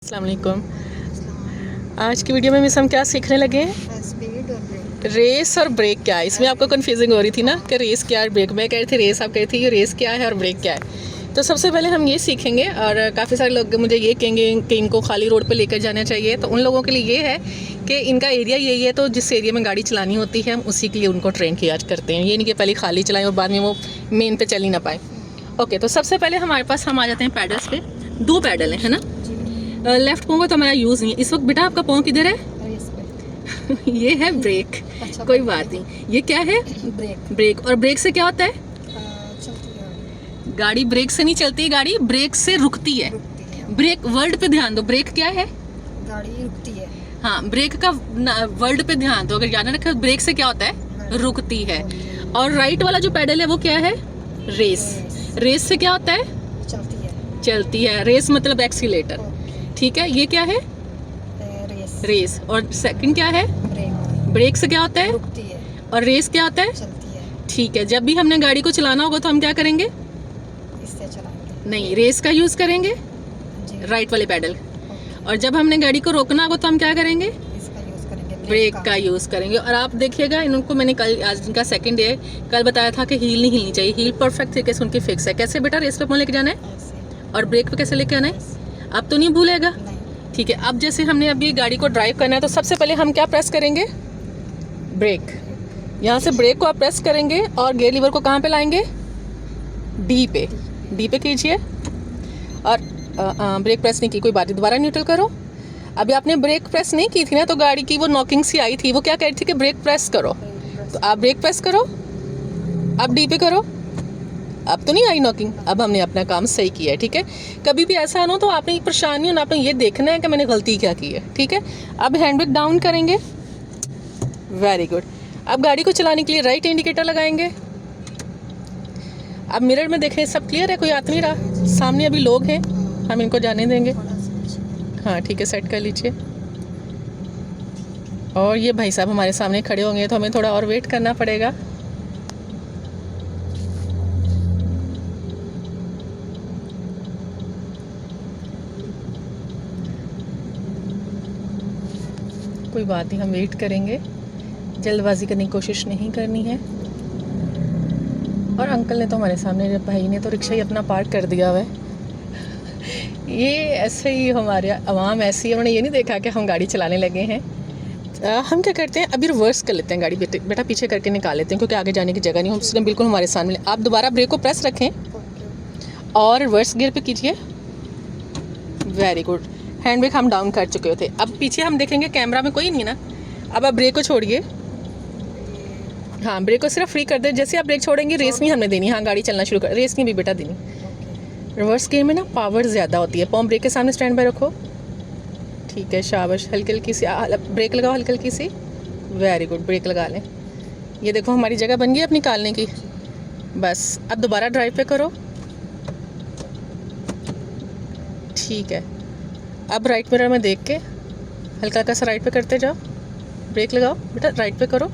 अस्सलाम वालेकुम। आज की वीडियो में मिस हम क्या सीखने लगे हैं? स्पीड और ब्रेक। रेस और ब्रेक क्या है। इसमें आपको कन्फ्यूजिंग हो रही थी ना कि रेस क्या है ब्रेक। मैं कह रही थी रेस, आप कह रही थी कि रेस क्या है और ब्रेक क्या है। तो सबसे पहले हम ये सीखेंगे, और काफ़ी सारे लोग मुझे ये कहेंगे कि इनको खाली रोड पे लेकर जाना चाहिए। तो उन लोगों के लिए ये है कि इनका एरिया यही है, तो जिस एरिया में गाड़ी चलानी होती है हम उसी के लिए उनको ट्रेन किया करते हैं। ये नहीं कि पहले खाली चलाएं और बाद में वो मेन पे चल ही ना पाए। ओके, तो सबसे पहले हमारे पास हम आ जाते हैं पैडल्स पे। 2 पैडल है ना। लेफ्ट पाँव का तो हमारा यूज़ नहीं है इस वक्त। बेटा आपका पाँव किधर है? ये है ब्रेक। अच्छा, कोई बात नहीं। ये क्या है? ब्रेक। ब्रेक। और ब्रेक से क्या होता है? चलती है गाड़ी ब्रेक से नहीं चलती, गाड़ी ब्रेक से रुकती है। रुकती है। ब्रेक वर्ड पे ध्यान दो। ब्रेक क्या है? गाड़ी रुकती है। हाँ, ब्रेक का वर्ड पे ध्यान दो। अगर याद रखा ब्रेक से क्या होता है? रुकती है। और राइट वाला जो पैडल है वो क्या है? रेस। रेस से क्या होता है? चलती है। चलती है। रेस मतलब एक्सीलेटर। ठीक है, ये क्या है? रेस। रेस। और सेकंड क्या है? ब्रेक। ब्रेक से क्या होता है? रुकती है। और रेस क्या होता है? चलती है। ठीक है, जब भी हमने गाड़ी को चलाना होगा तो हम क्या करेंगे? इससे चलाएंगे। नहीं, रेस का यूज़ करेंगे, जी। राइट वाले पैडल। और जब हमने गाड़ी को रोकना होगा तो हम क्या करेंगे? इसका यूज करेंगे। ब्रेक का यूज़ करेंगे। और आप देखिएगा, इनको मैंने कल, आज इनका सेकंड डे है, कल बताया था कि हील नहीं हिलनी चाहिए। हील परफेक्ट तरीके से उनकी फिक्स है। कैसे बेटा? रेस पे कौन लेके जाना है ऐसे। और ब्रेक पे कैसे लेके आना है? अब तो नहीं भूलेगा। नहीं। ठीक है, अब जैसे हमने अभी गाड़ी को ड्राइव करना है तो सबसे पहले हम क्या प्रेस करेंगे? ब्रेक। यहाँ से ब्रेक को आप प्रेस करेंगे और गियर लीवर को कहाँ पे लाएंगे? डी पे। डी पे कीजिए और ब्रेक प्रेस नहीं की, कोई बात नहीं, दोबारा न्यूट्रल करो। अभी आपने ब्रेक प्रेस नहीं की थी ना, तो गाड़ी की वो नॉकिंग सी आई थी। वो क्या कह रही थी कि ब्रेक प्रेस करो, तो आप ब्रेक प्रेस करो। अब डी पे करो। अब तो नहीं आई नॉकिंग। अब हमने अपना काम सही किया है। ठीक है, कभी भी ऐसा ना हो तो आपने परेशानी हो ना, आपने ये देखना है कि मैंने गलती क्या की है। ठीक है, अब हैंड ब्रेक डाउन करेंगे। Very good. अब गाड़ी को चलाने के लिए राइट इंडिकेटर लगाएंगे। अब मिरर में देखें, सब क्लियर है, कोई आ तो नहीं रहा। सामने अभी लोग हैं, हम इनको जाने देंगे। हाँ ठीक है, सेट कर लीजिए। और ये भाई साहब हमारे सामने खड़े होंगे तो हमें थोड़ा और वेट करना पड़ेगा। कोई बात नहीं, हम वेट करेंगे, जल्दबाजी करने की कोशिश नहीं करनी है। और अंकल ने तो हमारे सामने, भाई ने तो रिक्शा ही अपना पार्क कर दिया हुआ है। ये ऐसे ही हमारे आवाम ऐसी है, उन्होंने ये नहीं देखा कि हम गाड़ी चलाने लगे हैं। हम क्या करते हैं, अभी रिवर्स कर लेते हैं गाड़ी। बेटा पीछे करके निकाल लेते हैं क्योंकि आगे जाने की जगह नहीं, हम उसने बिल्कुल हमारे सामने। आप दोबारा ब्रेक को प्रेस रखें और रिवर्स गियर पे कीजिए। Very good. हैंड ब्रेक हम डाउन कर चुके थे। अब पीछे हम देखेंगे, कैमरा में कोई नहीं ना। अब आप ब्रेक को छोड़िए। हाँ, ब्रेक को सिर्फ फ्री कर दे। जैसे आप ब्रेक छोड़ेंगे, रेस नहीं हमने देनी। हाँ, गाड़ी चलना शुरू कर, रेस नहीं भी बेटा देनी। रिवर्स गियर में ना पावर ज़्यादा होती है। पाँव ब्रेक के सामने स्टैंड बाय रखो। ठीक है, शाबाश। हल्की हल्की सी ब्रेक लगाओ, हल्की हल्की सी। वेरी गुड, ब्रेक लगा लें। ये देखो हमारी जगह बन गई अपनी निकालने की। बस अब दोबारा ड्राइव पे करो। ठीक है, अब राइट मिरर में देख के हल्का हल्का सा राइट पे करते जाओ। ब्रेक लगाओ बेटा, राइट पे करो।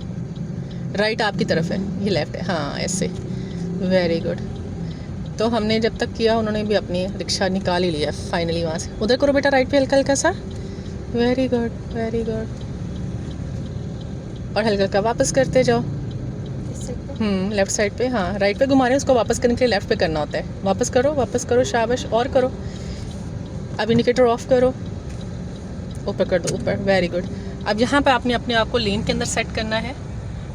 राइट आपकी तरफ है, ये लेफ्ट है। हाँ, ऐसे। Very good. तो हमने जब तक किया, उन्होंने भी अपनी रिक्शा निकाल ही लिया फाइनली वहाँ से। उधर करो बेटा, राइट पे हल्का हल्का सा। Very good, very good. और हल्का हल्का वापस करते जाओ। लेफ्ट साइड पे। हाँ, राइट पे घुमा रहे हैं, उसको वापस करने के लिए लेफ्ट पे करना होता है। वापस करो, शाबाश। और करो। अब इंडिकेटर ऑफ करो, ऊपर कर दो, ऊपर। Very good. अब यहाँ पे आपने अपने आप को लेन के अंदर सेट करना है।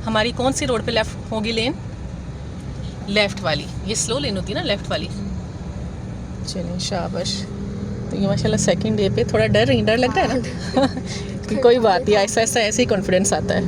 हमारी कौन सी रोड पे लेफ्ट होगी लेन? लेफ़्ट वाली। ये स्लो लेन होती है ना, लेफ़्ट वाली। चलिए, शाबाश। तो ये माशाल्लाह सेकंड डे पे थोड़ा डर लग रहा है ना। कोई बात नहीं, ऐसा ऐसे ही कॉन्फिडेंस आता है।